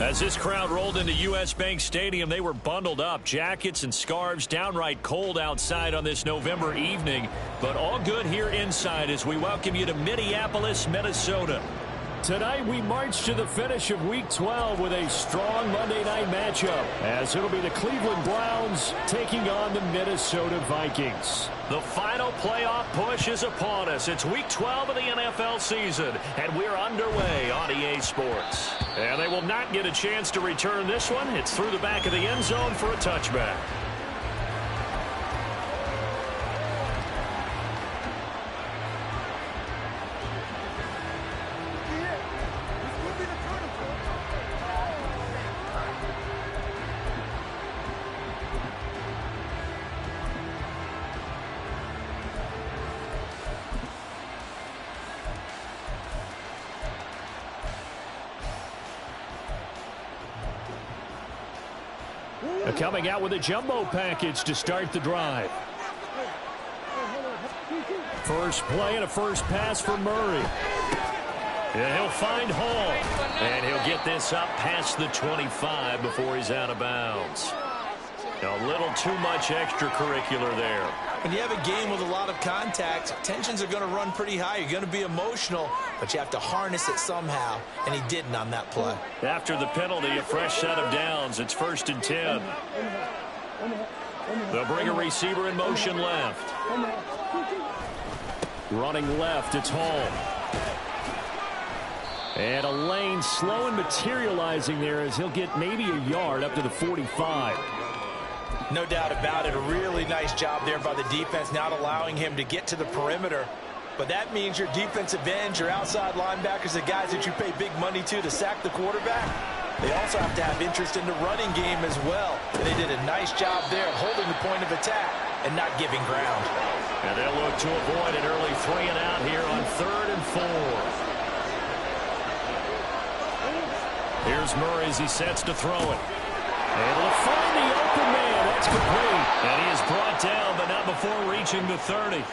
As this crowd rolled into U.S. Bank Stadium, they were bundled up, jackets and scarves, downright cold outside on this November evening, but all good here inside as we welcome you to Minneapolis, Minnesota. Tonight we march to the finish of Week 12 with a strong Monday night matchup, as it'll be the Cleveland Browns taking on the Minnesota Vikings. The final playoff push is upon us. It's Week 12 of the NFL season, and we're underway on EA Sports. And they will not get a chance to return this one. It's through the back of the end zone for a touchback. Coming out with a jumbo package to start the drive. First play and a first pass for Murray. And he'll find Hall. And he'll get this up past the 25 before he's out of bounds. A little too much extracurricular there. When you have a game with a lot of contact, tensions are going to run pretty high. You're going to be emotional, but you have to harness it somehow, and he didn't on that play. After the penalty, a fresh set of downs. It's 1st and 10. They'll bring a receiver in motion left. Running left, it's Hall. And a lane slow and materializing there as he'll get maybe a yard up to the 45. No doubt about it. A really nice job there by the defense, not allowing him to get to the perimeter. But that means your defensive ends, your outside linebackers, the guys that you pay big money to sack the quarterback, they also have to have interest in the running game as well. And they did a nice job there holding the point of attack and not giving ground. And they'll look to avoid an early 3 and out here on 3rd and 4. Here's Murray as he sets to throw it. Able to find the open man. That's complete. And he is brought down, but not before reaching the 30.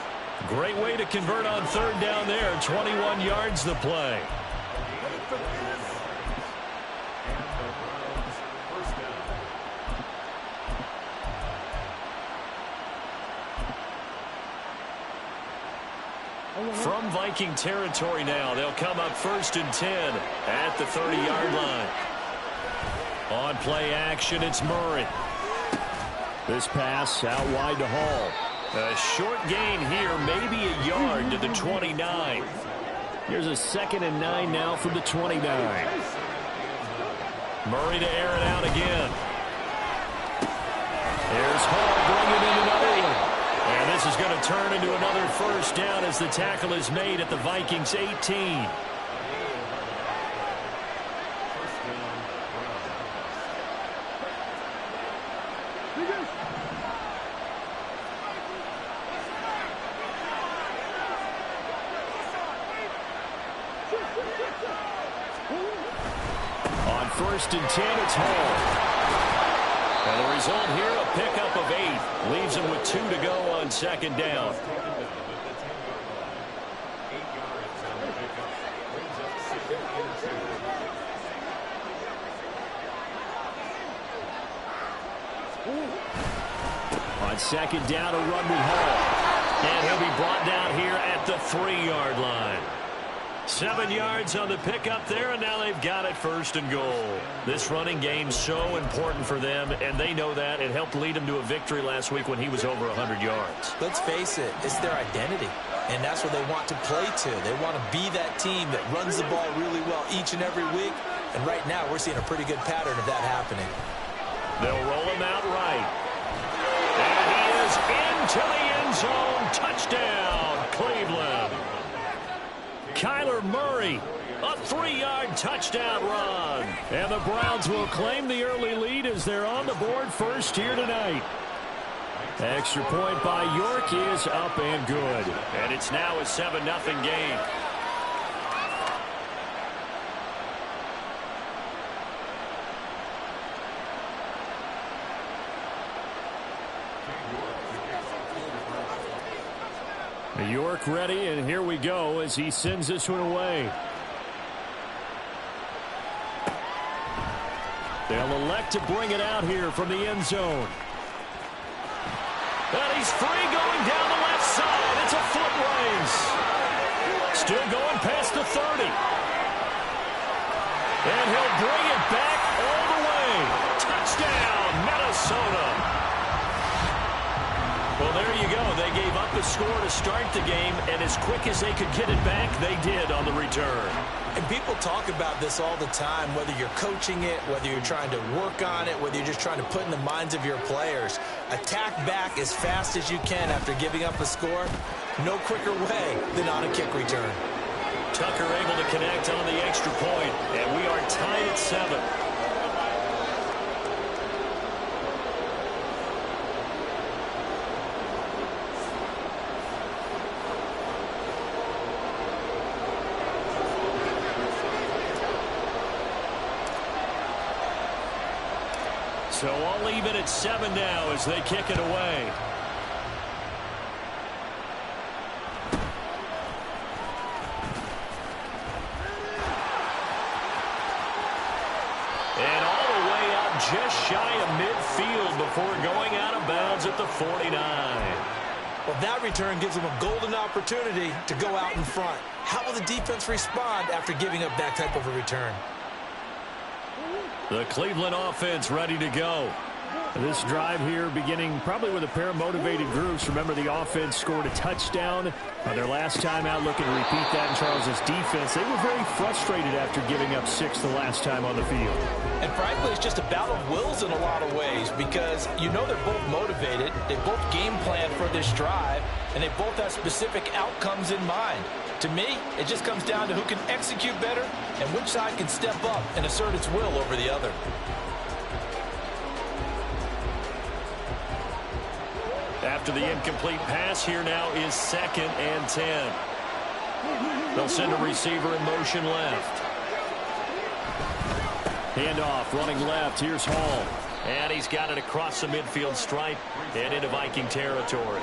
Great way to convert on 3rd down there. 21 yards the play. From Viking territory now, they'll come up 1st and 10 at the 30-yard line. On play action, it's Murray. This pass out wide to Hall. A short gain here, maybe a yard to the 29. Here's a 2nd and 9 now from the 29. Murray to air it out again. Here's Hall bringing in another one. And this is going to turn into another 1st down as the tackle is made at the Vikings' 18. On 1st and 10, it's Hall. And the result here, a pickup of 8. Leaves him with 2 to go on 2nd down. On 2nd down, a run with Hall. And he'll be brought down here at the 3-yard line. 7 yards on the pickup there, and now they've got it 1st and goal. This running game's so important for them, and they know that. It helped lead them to a victory last week when he was over 100 yards. Let's face it, it's their identity, and that's what they want to play to. They want to be that team that runs the ball really well each and every week, and right now we're seeing a pretty good pattern of that happening. They'll roll him out right. And he is into the end zone. Touchdown, Cleveland. Kyler Murray, a 3-yard touchdown run. And the Browns will claim the early lead as they're on the board 1st here tonight. Extra point by York is up and good. And it's now a 7-0 game. York ready, and here we go as he sends this one away. They'll elect to bring it out here from the end zone. And he's free going down the left side. It's a foot race. Still going past the 30. And he'll bring it back all the way. Touchdown, Minnesota. Well, there you go. They gave up a score to start the game, and as quick as they could get it back, they did on the return. And people talk about this all the time, whether you're coaching it, whether you're trying to work on it, whether you're just trying to put in the minds of your players. Attack back as fast as you can after giving up a score. No quicker way than on a kick return. Tucker able to connect on the extra point, and we are tied at 7. So all even at 7 now as they kick it away. And all the way out just shy of midfield before going out of bounds at the 49. Well, that return gives them a golden opportunity to go out in front. How will the defense respond after giving up that type of a return? The Cleveland offense ready to go. This drive here beginning probably with a pair of motivated groups. Remember, the offense scored a touchdown their last time out, looking to repeat that in Charles' defense. They were very frustrated after giving up 6 the last time on the field. And frankly, it's just a battle of wills in a lot of ways because you know they're both motivated. They both game plan for this drive, and they both have specific outcomes in mind. To me, it just comes down to who can execute better and which side can step up and assert its will over the other. After the incomplete pass, here now is 2nd and 10. They'll send a receiver in motion left. Handoff, running left. Here's Hall. And he's got it across the midfield stripe and into Viking territory.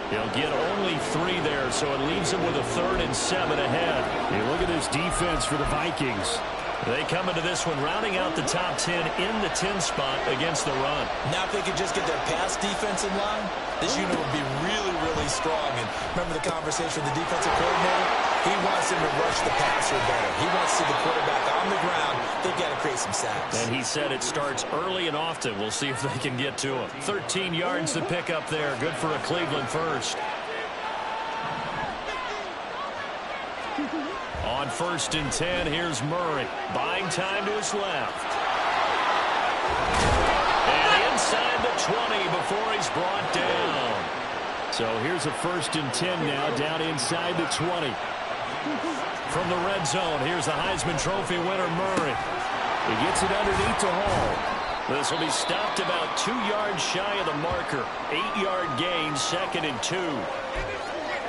He'll get only 3 there, so it leaves him with a 3rd and 7 ahead. Hey, look at this defense for the Vikings. They come into this one rounding out the top 10 in the 10 spot against the run. Now if they could just get their pass defense in line, this unit would be really, really strong. And remember the conversation with the defensive coordinator? He wants him to rush the passer better. He wants to see the quarterback on the ground. They've got to create some sacks. And he said it starts early and often. We'll see if they can get to him. 13 yards to pick up there. Good for a Cleveland first. On 1st and 10, here's Murray. Buying time to his left. And inside the 20 before he's brought down. So here's a 1st and 10 now, down inside the 20. From the red zone, here's the Heisman Trophy winner, Murray. He gets it underneath to Hall. This will be stopped about 2 yards shy of the marker. 8-yard gain, 2nd and 2.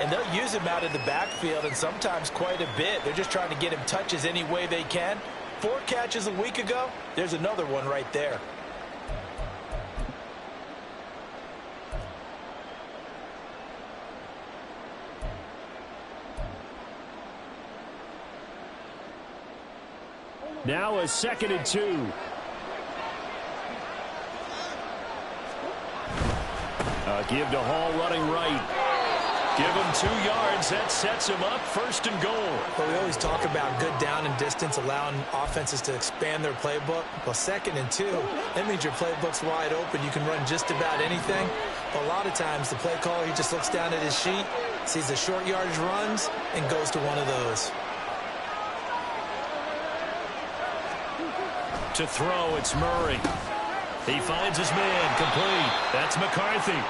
And they'll use him out in the backfield, and sometimes quite a bit. They're just trying to get him touches any way they can. 4 catches a week ago. There's another one right there. Now a 2nd and 2. Give to Hall running right. Give him 2 yards. That sets him up 1st and goal. Well, we always talk about good down and distance, allowing offenses to expand their playbook. Well, 2nd and 2, that means your playbook's wide open. You can run just about anything. But a lot of times, the play caller, he just looks down at his sheet, sees the short yardage runs, and goes to one of those. To throw, it's Murray. He finds his man, complete. That's McCarthy.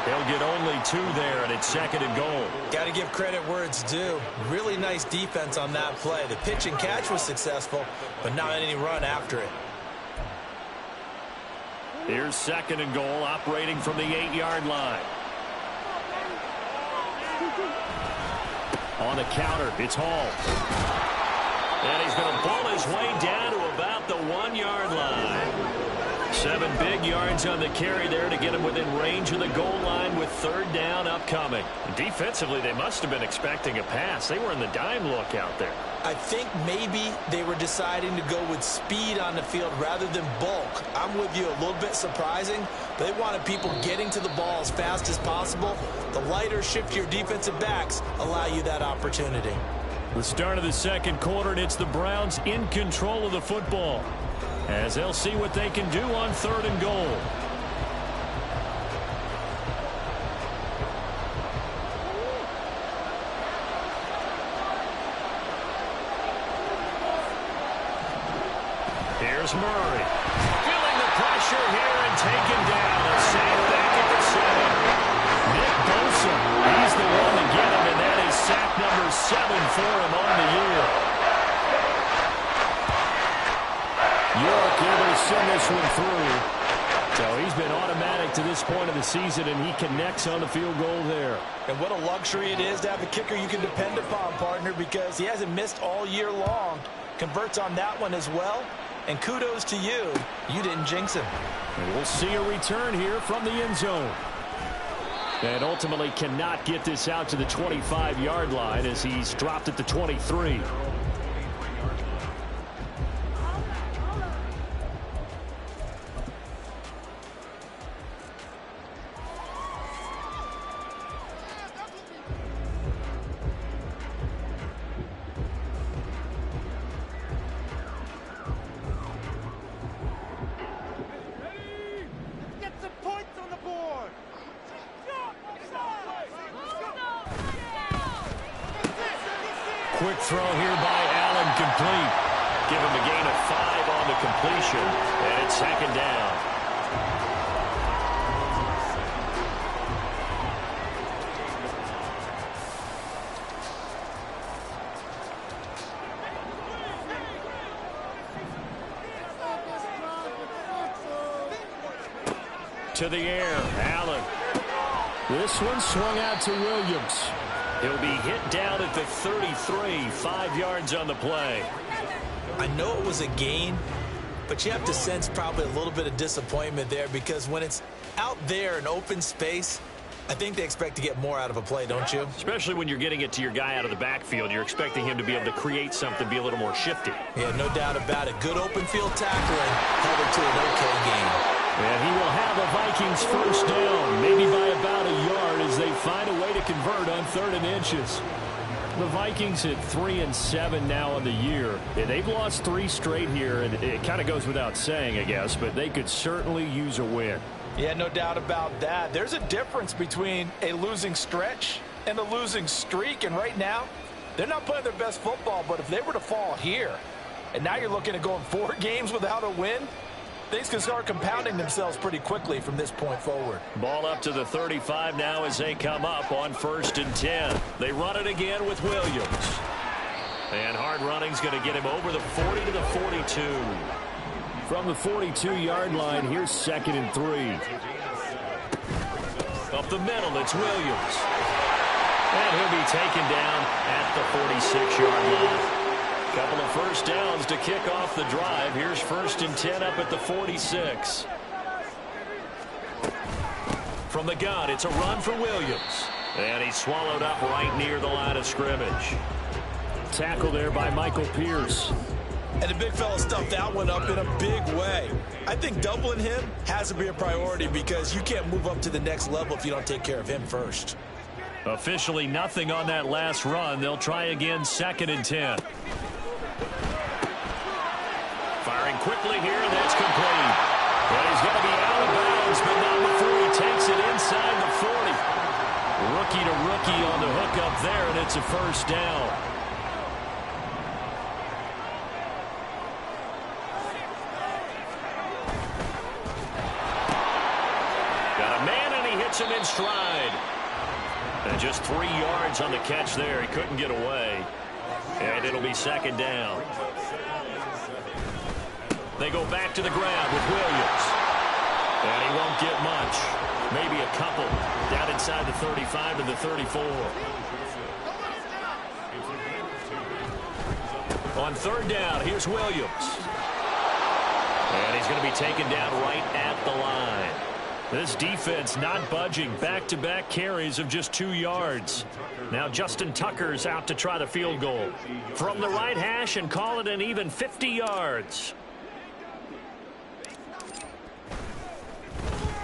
They'll get only 2 there, and it's 2nd and goal. Got to give credit where it's due. Really nice defense on that play. The pitch and catch was successful, but not any run after it. Here's 2nd and goal, operating from the 8-yard line. On the counter, it's Hall. And he's going to pull his way down to about the 1-yard line. 7 big yards on the carry there to get him within range of the goal line with 3rd down upcoming. Defensively, they must have been expecting a pass. They were in the dime look out there. I think maybe they were deciding to go with speed on the field rather than bulk. I'm with you, a little bit surprising. They wanted people getting to the ball as fast as possible. The lighter, shiftier defensive backs allow you that opportunity. The start of the 2nd quarter, and it's the Browns in control of the football, as they'll see what they can do on 3rd and goal. Here's Murray. Feeling the pressure here and taken down. A safe back at the 7. Nick Bosa, he's the one to get him, and that is sack number 7 for him on the year. York able to send this one through. So he's been automatic to this point of the season, and he connects on the field goal there. And what a luxury it is to have a kicker you can depend upon, partner, because he hasn't missed all year long. Converts on that one as well. And kudos to you. You didn't jinx him. And we'll see a return here from the end zone. And ultimately cannot get this out to the 25-yard line as he's dropped at the 23. Quick throw here by Allen, complete. Give him a gain of 5 on the completion, and it's 2nd down. To the air, Allen. This one swung out to Williams. He'll be hit down at the 33, 5 yards on the play. I know it was a gain, but you have to sense probably a little bit of disappointment there because when it's out there in open space, I think they expect to get more out of a play, don't you? Especially when you're getting it to your guy out of the backfield. You're expecting him to be able to create something, be a little more shifty. Yeah, no doubt about it. Good open field tackling, held it to an okay gain. And he will have a Vikings 1st down, maybe by about a yard as they find a way to convert on 3rd and inches. The Vikings at 3-7 now on the year. They've lost 3 straight here, and it kind of goes without saying, I guess, but they could certainly use a win. Yeah, no doubt about that. There's a difference between a losing stretch and a losing streak, and right now, they're not playing their best football, but if they were to fall here, and now you're looking at going 4 games without a win, things can start compounding themselves pretty quickly from this point forward. Ball up to the 35 now as they come up on 1st and 10. They run it again with Williams. And hard running's going to get him over the 40 to the 42. From the 42-yard line, here's 2nd and 3. Up the middle, it's Williams. And he'll be taken down at the 46-yard line. Couple of 1st downs to kick off the drive. Here's 1st and 10 up at the 46. From the gun, it's a run for Williams. And he's swallowed up right near the line of scrimmage. Tackle there by Michael Pierce. And the big fella stuffed that one up in a big way. I think doubling him has to be a priority because you can't move up to the next level if you don't take care of him first. Officially nothing on that last run. They'll try again 2nd and 10. Firing quickly here, and that's complete. Well, he's going to be out of bounds, but not before he takes it inside the 40. Rookie to rookie on the hook up there, and it's a 1st down. Got a man, and he hits him in stride. And just 3 yards on the catch there. He couldn't get away. And it'll be 2nd down. They go back to the ground with Williams. And he won't get much. Maybe a couple. Down inside the 35 to the 34. On 3rd down, here's Williams. And he's going to be taken down right at the line. This defense not budging. Back-to-back carries of just 2 yards. Now Justin Tucker's out to try the field goal. From the right hash and call it an even 50 yards.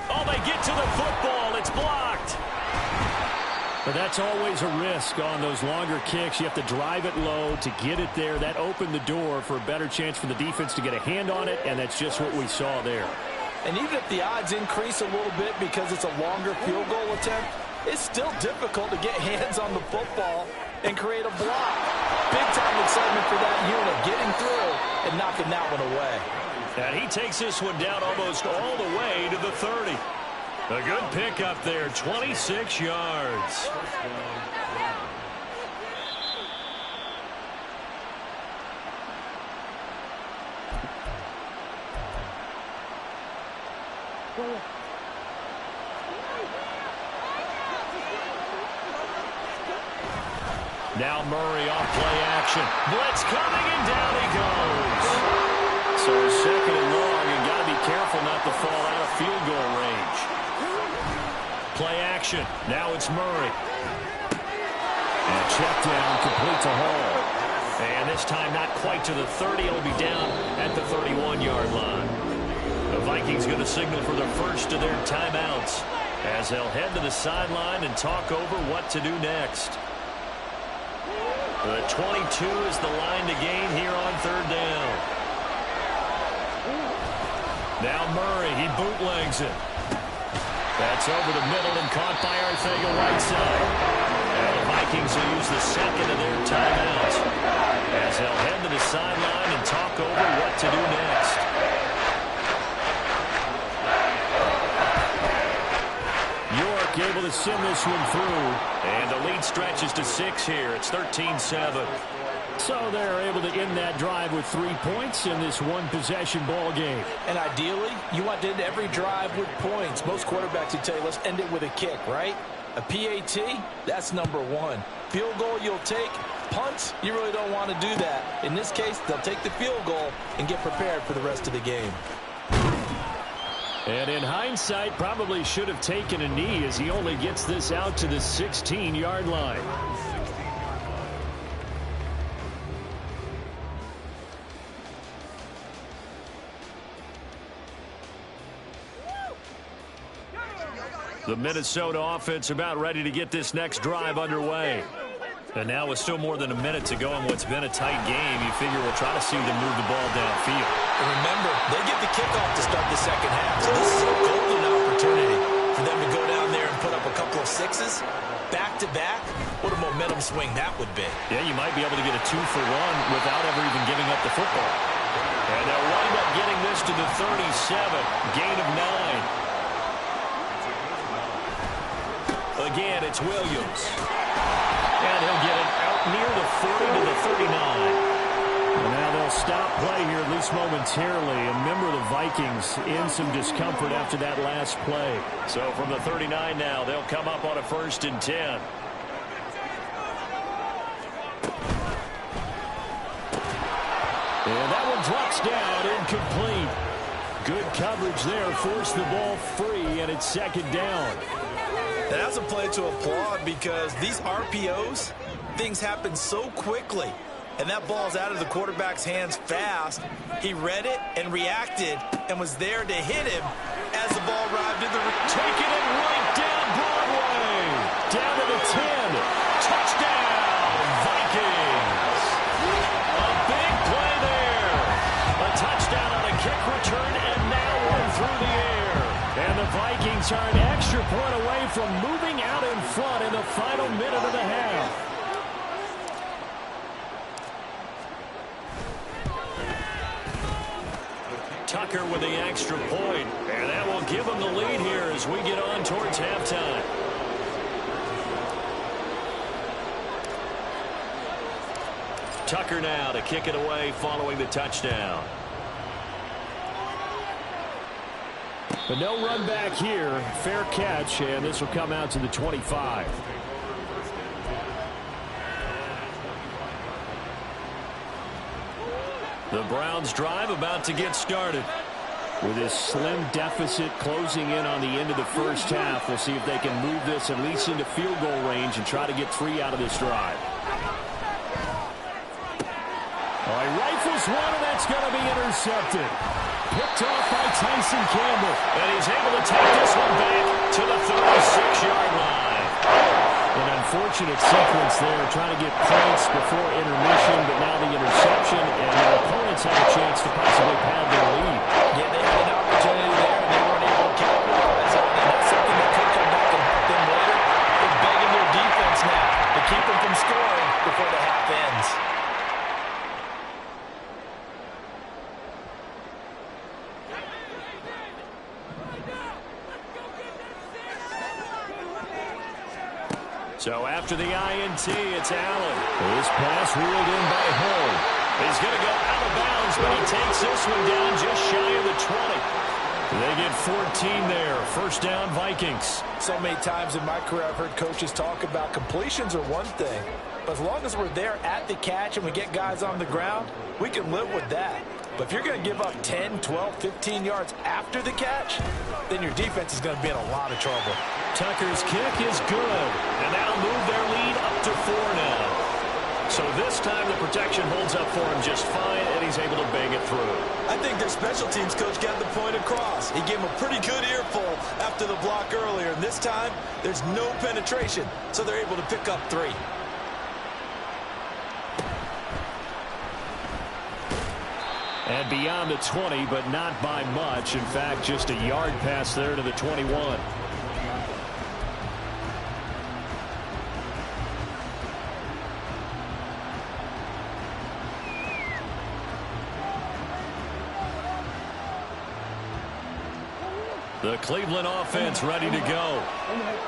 Oh, they get to the football. It's blocked. But that's always a risk on those longer kicks. You have to drive it low to get it there. That opened the door for a better chance for the defense to get a hand on it, and that's just what we saw there. And even if the odds increase a little bit because it's a longer field goal attempt, it's still difficult to get hands on the football and create a block. Big-time excitement for that unit, getting through and knocking that one away. And he takes this one down almost all the way to the 30. A good pickup there, 26 yards. Now Murray off play action. Blitz coming, and down he goes. So second and long, and got to be careful not to fall out of field goal range. Play action. Now it's Murray. And a check down, complete to Hall. And this time not quite to the 30. It'll be down at the 31-yard line. The Vikings going to signal for the first of their timeouts as they'll head to the sideline and talk over what to do next. The 22 is the line to gain here on third down. Now Murray, he bootlegs it. That's over the middle and caught by Arcega-Whiteside. And the Vikings will use the second of their timeouts as they'll head to the sideline and talk over what to do next. York able to send this one through. And the lead stretches to 6 here. It's 13-7. So they're able to end that drive with 3 points in this one-possession ball game. And ideally, you want to end every drive with points. Most quarterbacks would tell you, let's end it with a kick, right? A PAT, that's number 1. Field goal you'll take. Punts, you really don't want to do that. In this case, they'll take the field goal and get prepared for the rest of the game. And in hindsight, probably should have taken a knee as he only gets this out to the 16-yard line. The Minnesota offense about ready to get this next drive underway. And now with still more than a minute to go in what's been a tight game, you figure we'll try to see them move the ball downfield. And remember, they get the kickoff to start the second half. So this is a golden opportunity for them to go down there and put up a couple of sixes. Back-to-back, what a momentum swing that would be. Yeah, you might be able to get a 2-for-1 without ever even giving up the football. And they'll wind up getting this to the 37, gain of 9. Again, it's Williams. And he'll get it out near the 40 to the 39. And now they'll stop play here, at least momentarily. And remember, the Vikings in some discomfort after that last play. So from the 39 now, they'll come up on a 1st and 10. And that one drops down, incomplete. Good coverage there, forced the ball free, and it's second down. And that's a play to applaud because these RPOs, things happen so quickly. And that ball's out of the quarterback's hands fast. He read it and reacted and was there to hit him as the ball arrived in the... Taking it right down Broadway. Down to the 10. Touchdown, Vikings. A big play there. A touchdown on a kick return and now one through the air. And the Vikings are an extra point away from moving out in front in the final minute of the half. Tucker with the extra point, and that will give them the lead here as we get on towards halftime. Tucker now to kick it away following the touchdown. But no run back here. Fair catch, and this will come out to the 25. The Browns drive about to get started. With this slim deficit closing in on the end of the first half, we'll see if they can move this at least into field goal range and try to get 3 out of this drive. All right, rifles one, and that's going to be intercepted. Picked off by Tyson Campbell. And he's able to take this one back to the 36-yard line. An unfortunate sequence there, trying to get points before intermission, but now the interception, and their opponents have a chance to possibly pad their lead. Yeah, they had an opportunity there, and they weren't able to capitalize on it. That's something that could come back and help them later. They're begging their defense now to keep them from scoring before the half ends. So after the INT, it's Allen. This pass reeled in by Hull. He's going to go out of bounds, but he takes this one down just shy of the 20. They get 14 there. First down, Vikings. So many times in my career I've heard coaches talk about completions are one thing, but as long as we're there at the catch and we get guys on the ground, we can live with that. But if you're going to give up 10, 12, 15 yards after the catch, then your defense is going to be in a lot of trouble. Tucker's kick is good, and that'll move their lead up to 4 now. So this time the protection holds up for him just fine, and he's able to bang it through. I think their special teams coach got the point across. He gave him a pretty good earful after the block earlier, and this time there's no penetration, so they're able to pick up 3. And beyond the 20, but not by much. In fact, just a yard pass there to the 21. The Cleveland offense ready to go.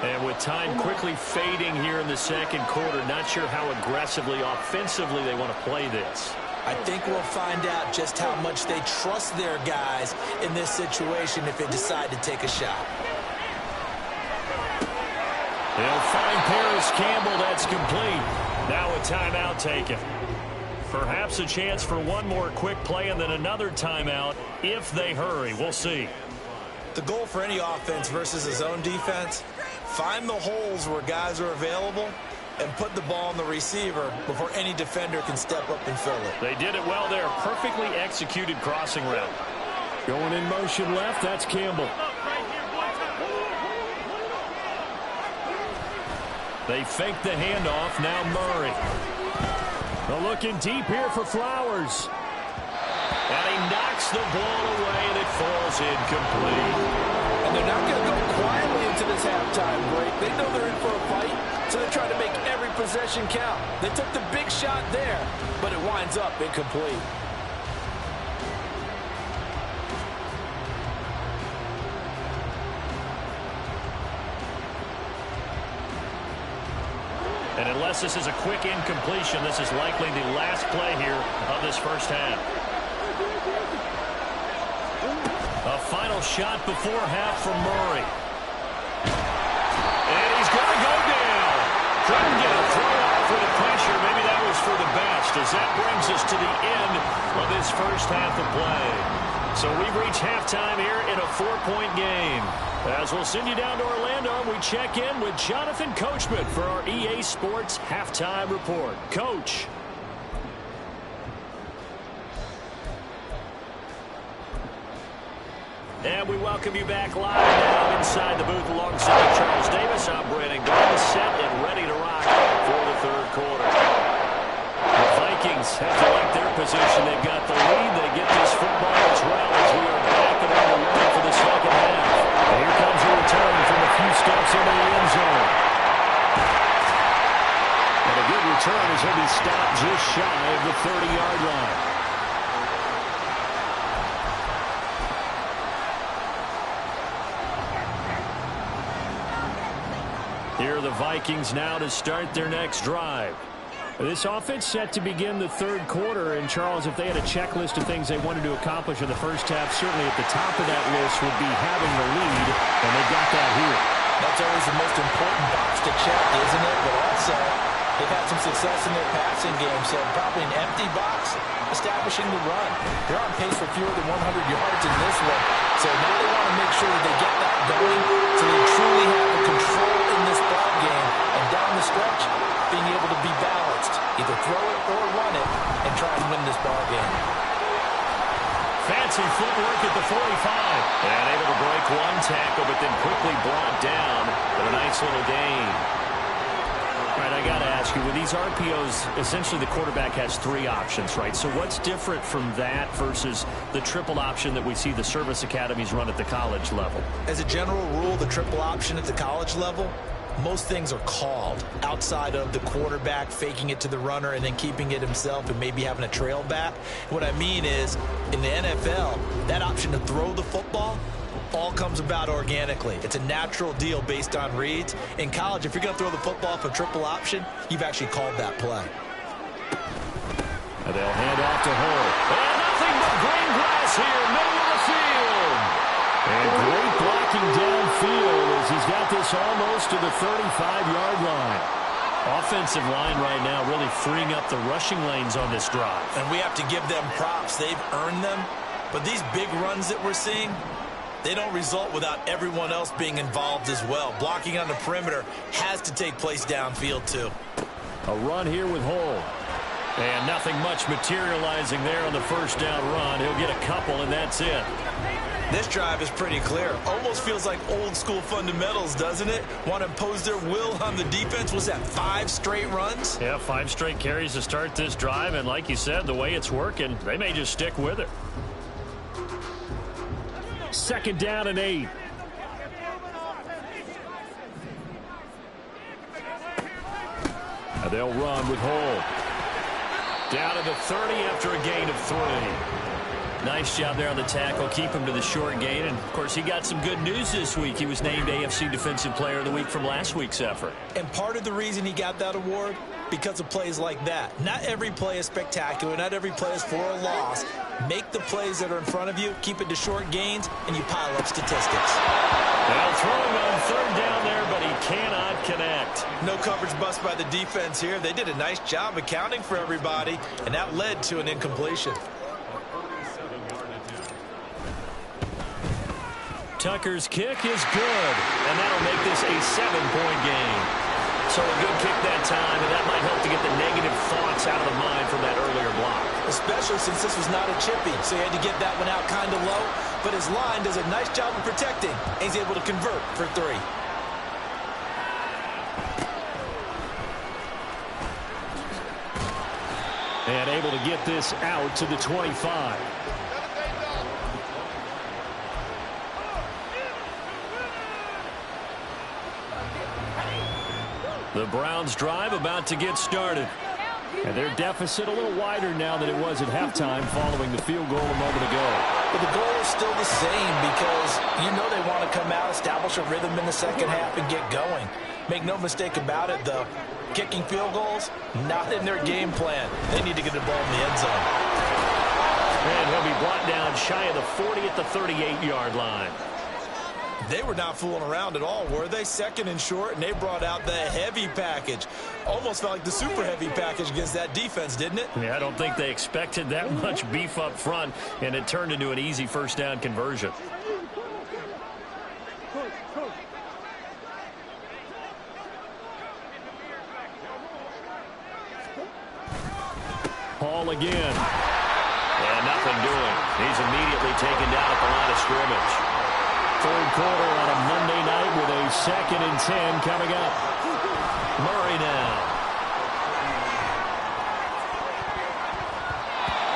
And with time quickly fading here in the second quarter, not sure how aggressively, offensively they want to play this. I think we'll find out just how much they trust their guys in this situation if they decide to take a shot. They'll find Paris Campbell. That's complete. Now a timeout taken. Perhaps a chance for one more quick play and then another timeout if they hurry. We'll see. The goal for any offense versus a zone defense, find the holes where guys are available and put the ball on the receiver before any defender can step up and fill it. They did it well there. Perfectly executed crossing route. Going in motion left, that's Campbell. They fake the handoff. Now Murray. They're looking deep here for Flowers. And he knocks the ball away, and it falls incomplete. And they're not going to go quietly into this halftime break. They know they're in for a fight, so they're trying to make every possession count. They took the big shot there, but it winds up incomplete. And unless this is a quick incompletion, this is likely the last play here of this first half. A final shot before half from Murray. And he's going to go down. Couldn't get a throw off for the pressure. Maybe that was for the best, as that brings us to the end of this first half of play. So we've reached halftime here in a 4-point game. As we'll send you down to Orlando, we check in with Jonathan Coachman for our EA Sports Halftime Report. Coach. And we welcome you back live now inside the booth alongside Charles Davis. I'm Brandon Gaul, set and ready to rock for the third quarter. The Vikings have to like their position. They've got the lead. They get this football as well as we are back and on the run for the second half. And here comes a return from a few steps into the end zone. And a good return as he'll be stopped just shy of the 30-yard line. Here are the Vikings now to start their next drive. This offense set to begin the third quarter. And, Charles, if they had a checklist of things they wanted to accomplish in the first half, certainly at the top of that list would be having the lead, and they got that here. That's always the most important box to check, isn't it? But also, They've had some success in their passing game, so probably an empty box, establishing the run. They're on pace for fewer than 100 yards in this one, so now they want to make sure that they get that going so they truly have the control in this ball game. And down the stretch, being able to be balanced, either throw it or run it, and try and win this ball game. Fancy footwork at the 45. And able to break one tackle, but then quickly brought down for a nice little gain. All right, I got to ask you, with these RPOs, essentially the quarterback has 3 options, right? So what's different from that versus the triple option that we see the service academies run at the college level? As a general rule, the triple option at the college level, most things are called outside of the quarterback faking it to the runner and then keeping it himself and maybe having a trail back. What I mean is, in the NFL, that option to throw the football all comes about organically. It's a natural deal based on reads. In college, if you're going to throw the football for triple option, you've actually called that play. And they'll hand off to Hull. And nothing but green grass here, middle of the field. And great blocking downfield as he's got this almost to the 35-yard line. Offensive line right now really freeing up the rushing lanes on this drive. And we have to give them props. They've earned them. But these big runs that we're seeing, they don't result without everyone else being involved as well. Blocking on the perimeter has to take place downfield too. A run here with Hull. And nothing much materializing there on the first down run. He'll get a couple, and that's it. This drive is pretty clear. Almost feels like old school fundamentals, doesn't it? Want to impose their will on the defense. Was that 5 straight runs? Yeah, 5 straight carries to start this drive. And like you said, the way it's working, they may just stick with it. 2nd down and 8. And they'll run with Hull. Down to the 30 after a gain of 3. Nice job there on the tackle. Keep him to the short gain. And, of course, he got some good news this week. He was named AFC Defensive Player of the Week from last week's effort. And part of the reason he got that award, because of plays like that. Not every play is spectacular. Not every play is for a loss. Make the plays that are in front of you, keep it to short gains, and you pile up statistics. Well, throwing on 3rd down there, but he cannot connect. No coverage bust by the defense here. They did a nice job accounting for everybody, and that led to an incompletion. Tucker's kick is good, and that'll make this a 7-point game. So a good kick that time, and that might help to get the negative thoughts out of the mind from that earlier block. Especially since this was not a chippy, so he had to get that one out kind of low. But his line does a nice job of protecting, and he's able to convert for 3. And able to get this out to the 25. The Browns drive about to get started. And their deficit a little wider now than it was at halftime following the field goal a moment ago. But the goal is still the same because you know they want to come out, establish a rhythm in the second half, and get going. Make no mistake about it, though. Kicking field goals, not in their game plan. They need to get the ball in the end zone. And he'll be brought down shy of the 40 at the 38-yard line. They were not fooling around at all, were they? 2nd and short, and they brought out the heavy package. Almost felt like the super heavy package against that defense, didn't it? Yeah, I don't think they expected that much beef up front, and it turned into an easy first down conversion. Hall again. And nothing doing. He's immediately taken down at the line of scrimmage. 3rd quarter on a Monday night with a 2nd and 10 coming up. Murray now.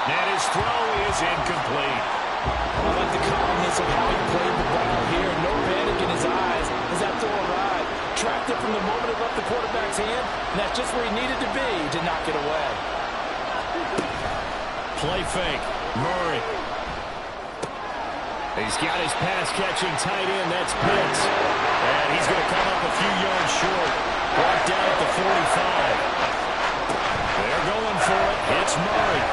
And his throw is incomplete. I like the calmness of how he played the ball here. No panic in his eyes as that throw arrived. Tracked it from the moment it left the quarterback's hand, and that's just where he needed to be to knock it away. Play fake. Murray. He's got his pass-catching tight end. That's Pitts. And he's going to come up a few yards short. Brought down at the 45. They're going for it. It's Murray.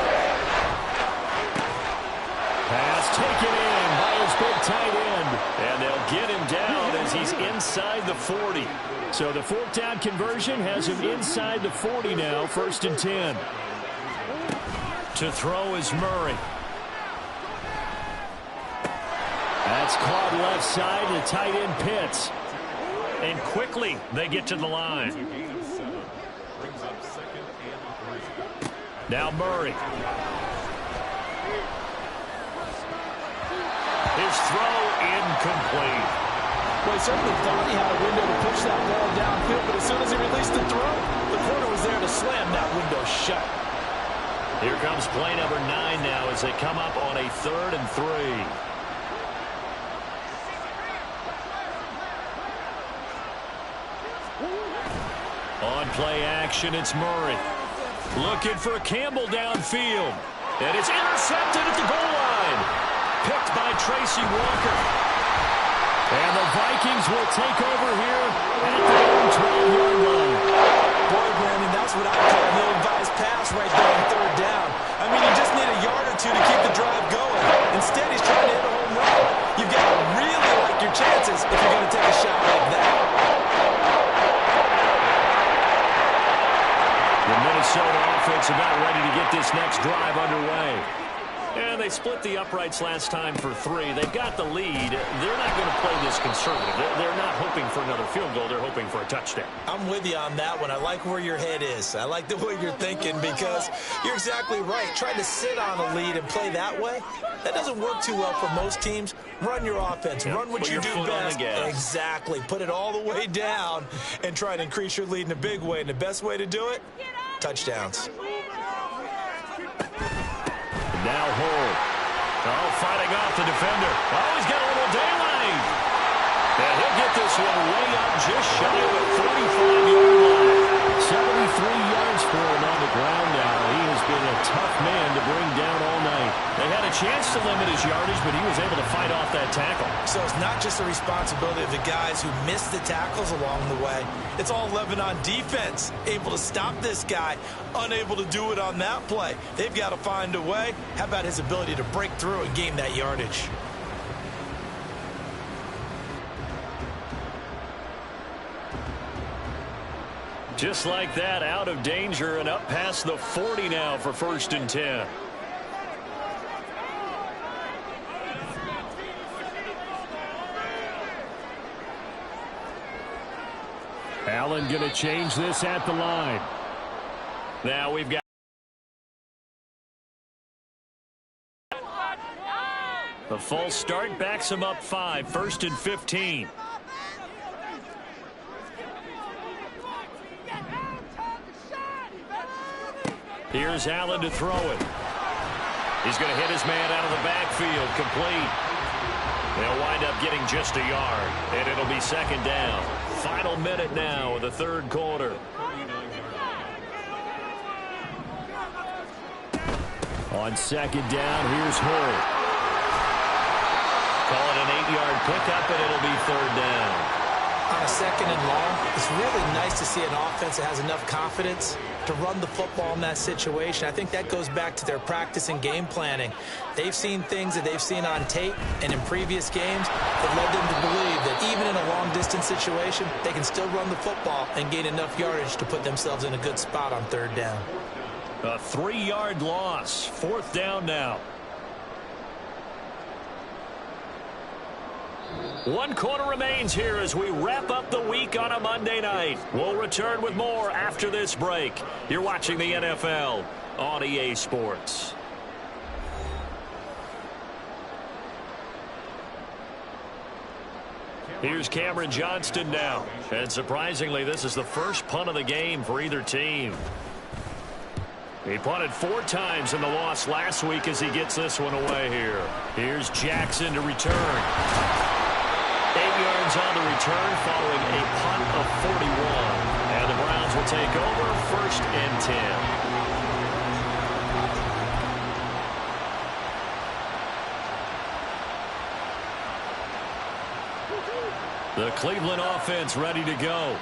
Pass taken in by his big tight end. And they'll get him down as he's in inside the 40. So the fourth down conversion has him inside the 40 now, 1st and 10. To throw is Murray. That's caught left side, the tight end Pitts. And quickly they get to the line. Now Murray. His throw incomplete. Well, he certainly thought he had a window to push that ball downfield, but as soon as he released the throw, the corner was there to slam that window shut. Here comes play number 9 now as they come up on a 3rd and 3. On play action, it's Murray. Looking for Campbell downfield. And it's intercepted at the goal line. Picked by Tracy Walker. And the Vikings will take over here at their own 12-yard line. Boy, Brandon, that's what I call an ill-advised pass right there on 3rd down. I mean, you just need a yard or two to keep the drive going. Instead, he's trying to hit a home run. You've got to really like your chances if you're going to take a shot like that. The Minnesota offense about ready to get this next drive underway. And they split the uprights last time for 3. They've got the lead. They're not going to play this conservative. They're not hoping for another field goal. They're hoping for a touchdown. I'm with you on that one. I like where your head is. I like the way you're thinking because you're exactly right. Trying to sit on a lead and play that way, that doesn't work too well for most teams. Run your offense. Yep. Run what Put you your do foot on best. the gas. Exactly. Put it all the way down and try to increase your lead in a big way. And the best way to do it, touchdowns. Now Hall. Oh, fighting off the defender. Oh, he's got a little daylight. And he'll get this one way up just shy of the 45-yard line. 73 yards for him on the ground now. He has been a tough man to bring down all night. They had a chance to limit his yardage, but he was able to fight off that tackle. So it's not just the responsibility of the guys who missed the tackles along the way. It's all 11 on defense, able to stop this guy, unable to do it on that play. They've got to find a way. How about his ability to break through and gain that yardage? Just like that, out of danger and up past the 40 now for 1st and 10. Allen going to change this at the line. Now we've got the false start backs him up 5, 1st and 15. Here's Allen to throw it. He's going to hit his man out of the backfield, complete. They'll wind up getting just a yard, and it'll be 2nd down. Final minute now of the 3rd quarter. On 2nd down, here's Hall. Call it an 8-yard pickup, and it'll be 3rd down. On a 2nd and long, it's really nice to see an offense that has enough confidence to run the football in that situation. I think that goes back to their practice and game planning. They've seen things that they've seen on tape and in previous games that led them to believe that even in a long-distance situation, they can still run the football and gain enough yardage to put themselves in a good spot on 3rd down. A 3-yard loss, 4th down now. 1 quarter remains here as we wrap up the week on a Monday night. We'll return with more after this break. You're watching the NFL on EA Sports. Here's Cameron Johnston now. And surprisingly, this is the first punt of the game for either team. He punted 4 times in the loss last week as he gets this one away here. Here's Jackson to return. 8 yards on the return following a punt of 41. And the Browns will take over 1st and 10. The Cleveland offense ready to go.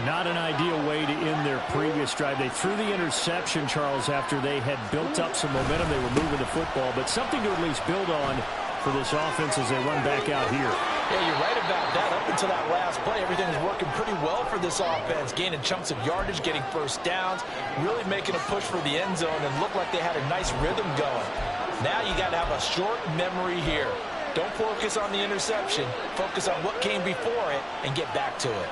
Not an ideal way to end their previous drive. They threw the interception, Charles, after they had built up some momentum. They were moving the football, but something to at least build on for this offense as they run back out here. Yeah, you're right about that. Up until that last play, everything was working pretty well for this offense, gaining chunks of yardage, getting first downs, really making a push for the end zone, and looked like they had a nice rhythm going. Now you got to have a short memory here. Don't focus on the interception. Focus on what came before it and get back to it.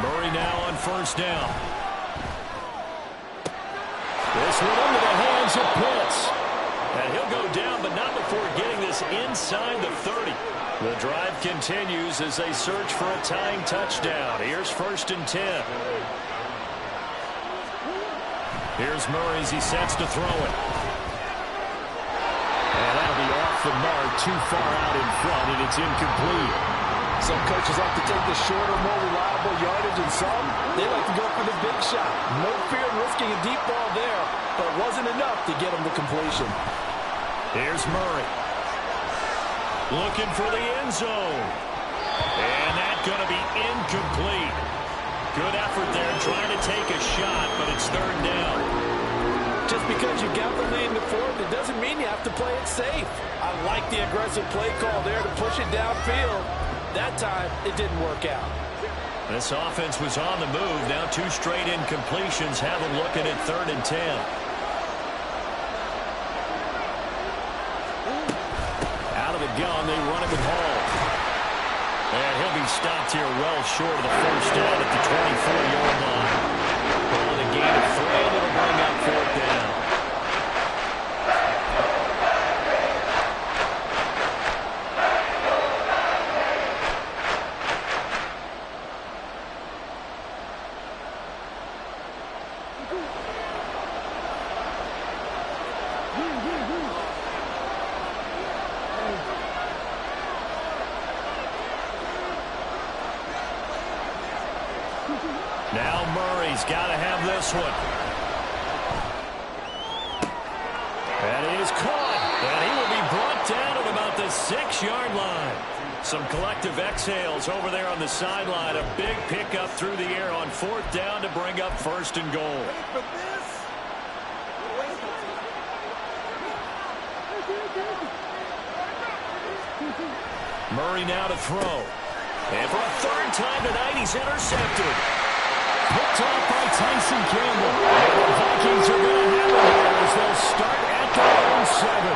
Murray now on first down. This one into the hands of Pitts. And he'll go down, but not before getting this inside the 30. The drive continues as they search for a tying touchdown. Here's 1st and 10. Here's Murray as he sets to throw it. And that'll be off the mark, too far out in front, and it's incomplete. Some coaches like to take the shorter, more reliable yardage, and some, they like to go for the big shot. No fear in risking a deep ball there, but it wasn't enough to get him to completion. Here's Murray. Looking for the end zone. And that's going to be incomplete. Good effort there trying to take a shot, but it's 3rd down. Just because you got the lead in the 4th, it doesn't mean you have to play it safe. I like the aggressive play call there to push it downfield. That time, it didn't work out. This offense was on the move. Now 2 straight incompletions have them looking at 3rd and 10. Out of the gun, they run it with Hall. And he'll be stopped here well short of the first down at the 24-yard line. Ball in a gain of 3, and it'll bring up 4th down. Now Murray's got to have this one. And he is caught. And he will be brought down at about the 6-yard line. Some collective exhales over there on the sideline. A big pickup through the air on 4th down to bring up 1st and goal. Murray now to throw. And for a 3rd time tonight, he's intercepted. Picked off by Tyson Campbell. And the Vikings are going to have it here as they'll start at their own 7.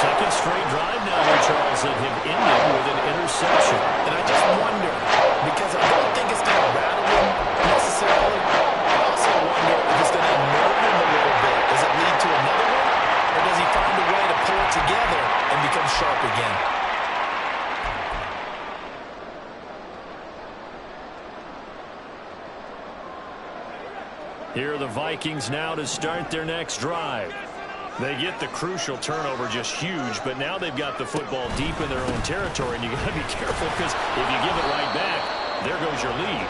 Second straight drive now here, Charles, that have ended with an interception. And I just wonder, because I don't think it's going to rattle him necessarily. I also wonder if it's going to unnerve him a little bit. Does it lead to another one? Or does he find a way to pull it together and become sharp again? Here are the Vikings now to start their next drive. They get the crucial turnover, just huge, but now they've got the football deep in their own territory, and you got to be careful because if you give it right back, there goes your lead.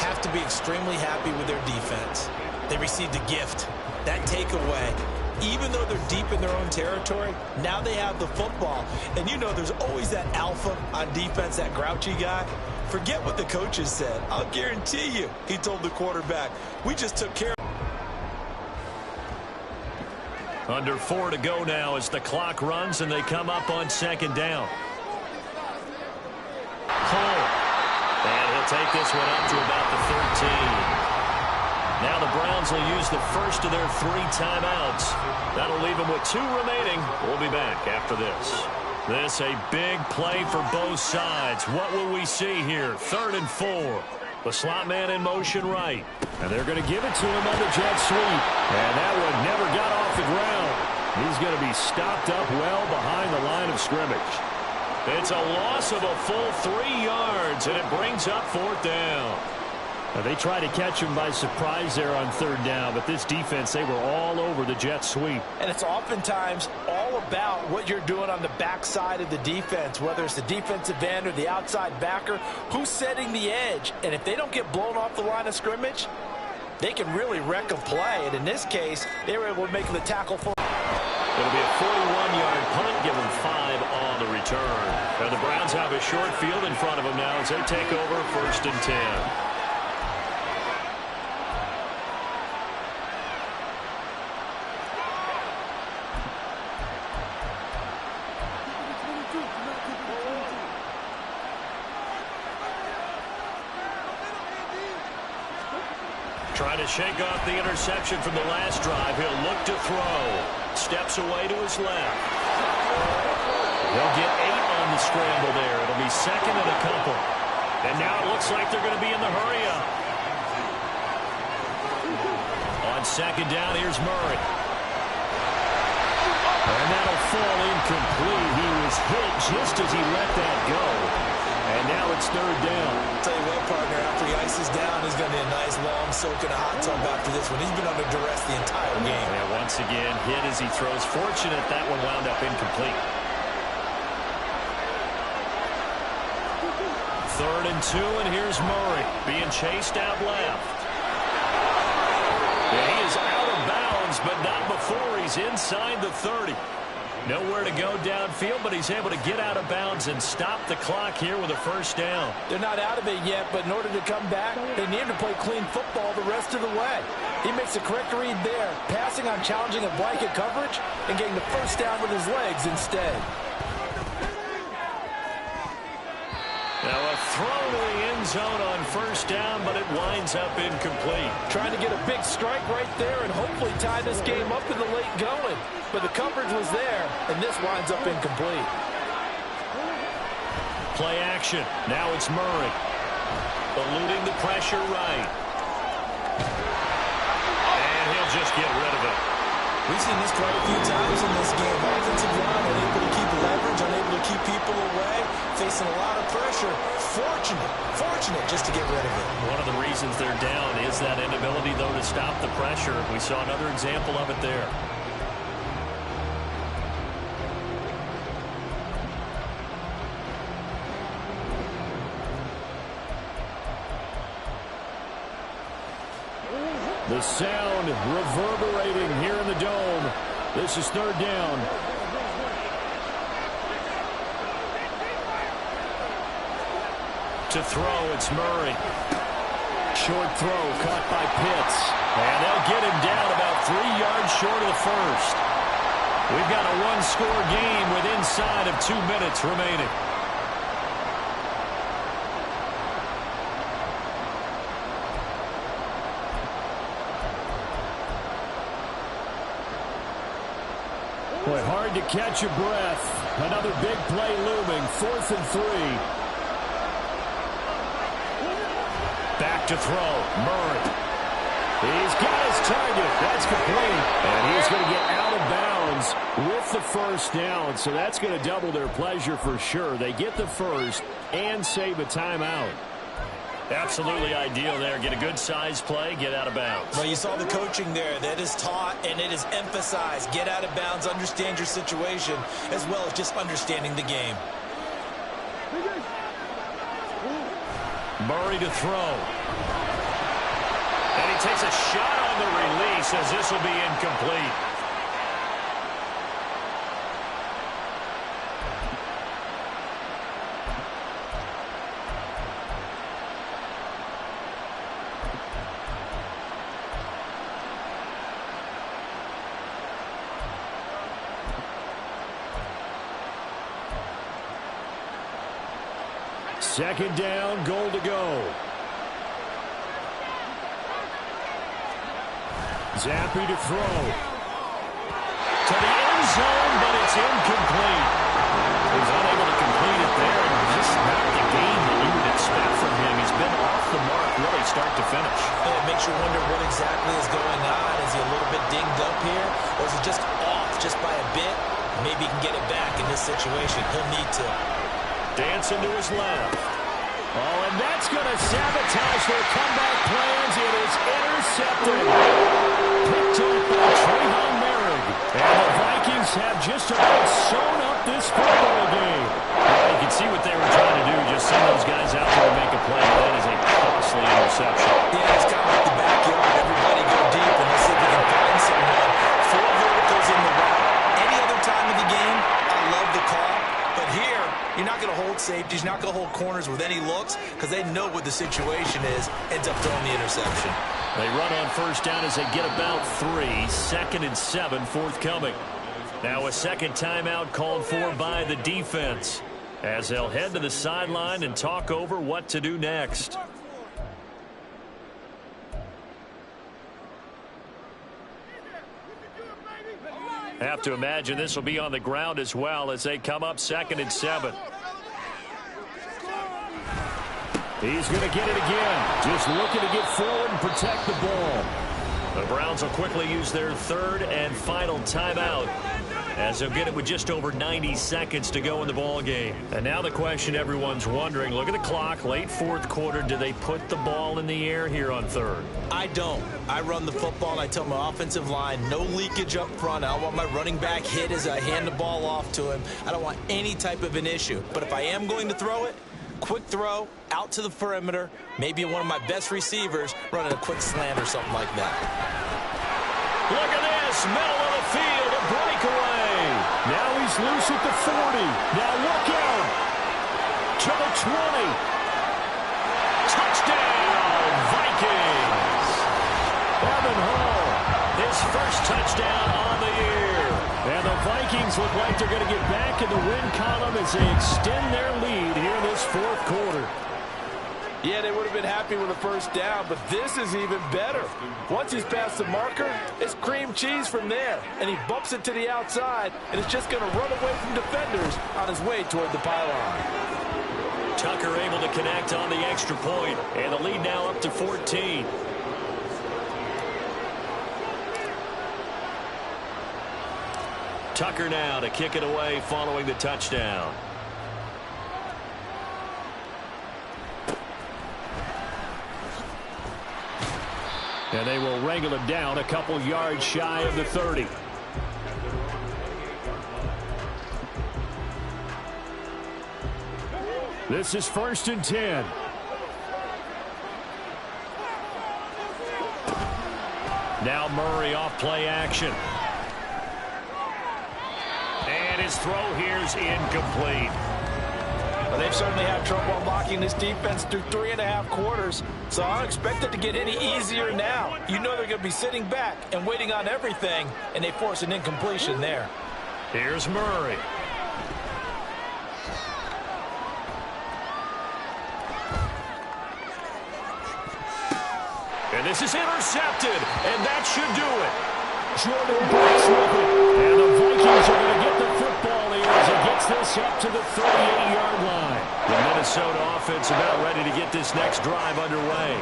Have to be extremely happy with their defense. They received a gift. That takeaway, even though they're deep in their own territory, now they have the football. And you know there's always that alpha on defense, that grouchy guy. Forget what the coaches said. I'll guarantee you, he told the quarterback, we just took care of it. Under 4 to go now as the clock runs and they come up on 2nd down. Cole. And he'll take this one up to about the 13. Now the Browns will use the first of their 3 timeouts. That'll leave them with 2 remaining. We'll be back after this. This a big play for both sides. What will we see here? 3rd and 4. The slot man in motion right. And they're going to give it to him on the jet sweep. And that one never got off the ground. He's going to be stopped up well behind the line of scrimmage. It's a loss of a full 3 yards, and it brings up 4th down. Now they try to catch him by surprise there on 3rd down, but this defense, they were all over the jet sweep. And it's oftentimes all about what you're doing on the backside of the defense, whether it's the defensive end or the outside backer, who's setting the edge. And if they don't get blown off the line of scrimmage, they can really wreck a play. And in this case, they were able to make the tackle for. It'll be a 41-yard punt, give them 5 on the return. Now the Browns have a short field in front of them now as they take over 1st and 10. Trying to shake off the interception from the last drive. He'll look to throw. Steps away to his left. He'll get 8 on the scramble there. It'll be second and a couple. And now it looks like they're going to be in the hurry-up. On second down, here's Murray. And that'll fall incomplete. He was hit just as he let that go. And now it's third down. I'll tell you what, partner, after he ices down, he's going to be a nice long soak in a hot tub after this one. He's been under duress the entire game. Yeah, once again, hit as he throws. Fortunate that one wound up incomplete. Third and 2, and here's Murray being chased out left. Yeah, he is out of bounds, but not before he's inside the 30. Nowhere to go downfield, but he's able to get out of bounds and stop the clock here with a first down. They're not out of it yet, but in order to come back, they need him to play clean football the rest of the way. He makes the correct read there, passing on challenging a blanket coverage and getting the first down with his legs instead. Now a throw to the end zone on first down, but it winds up incomplete. Trying to get a big strike right there and hopefully tie this game up in the late going. But the coverage was there, and this winds up incomplete. Play action. Now it's Murray. Eluding the pressure right. And he'll just get rid of it. We've seen this quite a few times in this game. Offensive line unable to keep leverage, unable to keep people away, facing a lot of pressure. Fortunate just to get rid of it. One of the reasons they're down is that inability, though, to stop the pressure. We saw another example of it there. The sound reverberating here in the dome. This is third down. To throw, it's Murray. Short throw caught by Pitts. And they'll get him down about 3 yards short of the first. We've got a one-score game with inside of 2 minutes remaining. Boy, hard to catch your breath. Another big play looming. 4th and 3. Back to throw. Murray. He's got his target. That's complete. And he's going to get out of bounds with the first down. So that's going to double their pleasure for sure. They get the first and save a timeout. Absolutely ideal there. Get a good size play, get out of bounds. Well, you saw the coaching there. That is taught and it is emphasized. Get out of bounds, understand your situation, as well as just understanding the game. Murray to throw. And he takes a shot on the release as this will be incomplete. Second down, goal to go. Zappe to throw. To the end zone, but it's incomplete. He's unable to complete it there, and just not the game that you would expect from him. He's been off the mark really start to finish. It makes you wonder what exactly is going on. Is he a little bit dinged up here, or is he just off just by a bit? Maybe he can get it back in this situation. He'll need to. Dancing to his left. Oh, and that's going to sabotage their comeback plans. It is intercepted. Picked up by Trayvon Merrick. And the Vikings have just about sewn up this football game. Well, you can see what they were trying to do. Just send those guys out there to make a play. That is a costly interception. Yeah, it's kind of like the backyard. Everybody go deep and let's see if we can find someone. 4 verticals in the route. Any other time of the game, I love the call. But here, you're not going to hold safeties. You're not going to hold corners with any looks because they know what the situation is. Ends up throwing the interception. They run on first down as they get about 3. 2nd and 7 forthcoming. Now a second timeout called for by the defense as they'll head to the sideline and talk over what to do next. Have to imagine this will be on the ground as well as they come up 2nd and 7. He's going to get it again. Just looking to get forward and protect the ball. The Browns will quickly use their 3rd and final timeout, as they'll get it with just over 90 seconds to go in the ball game. And now the question everyone's wondering, look at the clock, late 4th quarter, do they put the ball in the air here on 3rd? I don't. I run the football, and I tell my offensive line, no leakage up front. I don't want my running back hit as I hand the ball off to him. I don't want any type of an issue. But if I am going to throw it, quick throw, out to the perimeter, maybe one of my best receivers running a quick slant or something like that. Look at this, middle of the field, a breakaway. Now he's loose at the 40. Now look out. To the 20. Touchdown, Vikings. Evan Hall. His first touchdown on the year. And the Vikings look like they're going to get back in the win column as they extend their lead here in this 4th quarter. Yeah, they would have been happy with a first down, but this is even better. Once he's past the marker, it's cream cheese from there. And he bumps it to the outside, and it's just going to run away from defenders on his way toward the pylon. Tucker able to connect on the extra point, and the lead now up to 14. Tucker now to kick it away following the touchdown. And they will wrangle it down a couple yards shy of the 30. This is 1st and 10. Now Murray off play action. And his throw here's incomplete. Well, they've certainly had trouble unlocking this defense through 3.5 quarters, so I don't expect it to get any easier now. You know they're going to be sitting back and waiting on everything, and they force an incompletion there. Here's Murray. And this is intercepted, and that should do it. Jordan breaks with it. And the Vikings are going to get the football here as he gets this up to the 38-yard line. The Minnesota offense about ready to get this next drive underway.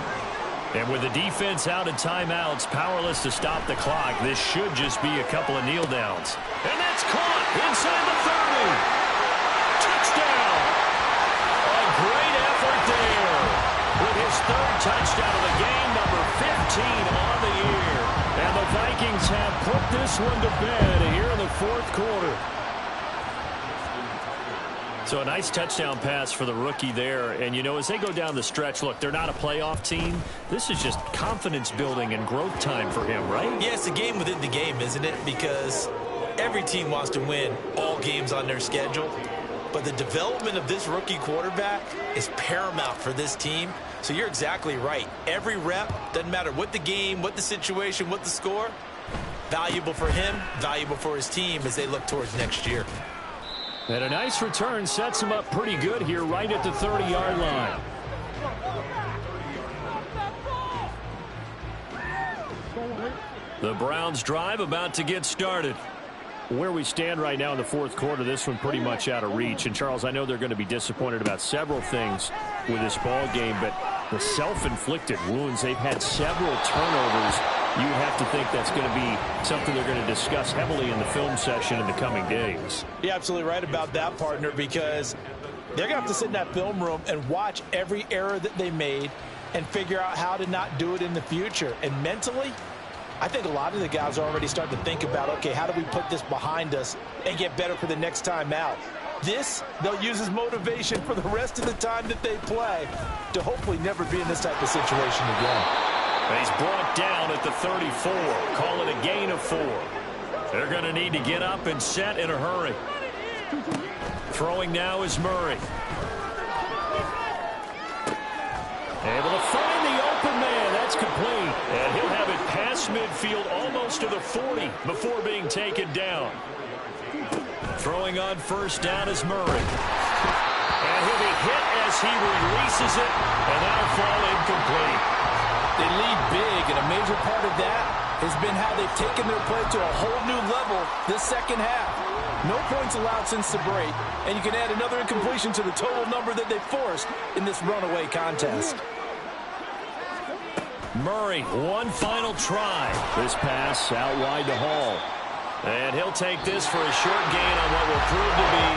And with the defense out of timeouts, powerless to stop the clock, this should just be a couple of kneel downs. And that's caught inside the 30. Touchdown. A great effort there. With his 3rd touchdown of the game, number 15 on the year. And the Vikings have put this one to bed here in the 4th quarter. So a nice touchdown pass for the rookie there. And, you know, as they go down the stretch, look, they're not a playoff team. This is just confidence building and growth time for him, right? Yeah, it's a game within the game, isn't it? Because every team wants to win all games on their schedule. But the development of this rookie quarterback is paramount for this team. So you're exactly right. Every rep, doesn't matter what the game, what the situation, what the score, valuable for him, valuable for his team as they look towards next year. And a nice return sets him up pretty good here right at the 30-yard line. The Browns drive about to get started. Where we stand right now in the 4th quarter, this one pretty much out of reach. And, Charles, I know they're going to be disappointed about several things with this ball game, but the self-inflicted wounds, they've had several turnovers. You have to think that's going to be something they're going to discuss heavily in the film session in the coming days. You're absolutely right about that, partner, because they're going to have to sit in that film room and watch every error that they made and figure out how to not do it in the future. And mentally, I think a lot of the guys are already starting to think about, okay, how do we put this behind us and get better for the next time out? This, they'll use as motivation for the rest of the time that they play to hopefully never be in this type of situation again. And he's brought down at the 34. Call it a gain of 4. They're going to need to get up and set in a hurry. Throwing now is Murray. Able to find the open man. That's complete. And he'll have it past midfield almost to the 40 before being taken down. Throwing on first down is Murray. And he'll be hit as he releases it, and that'll fall incomplete. They lead big, and a major part of that has been how they've taken their play to a whole new level this second half. No points allowed since the break, and you can add another incompletion to the total number that they forced in this runaway contest. Murray, one final try. This pass out wide to Hall. And he'll take this for a short gain on what will prove to be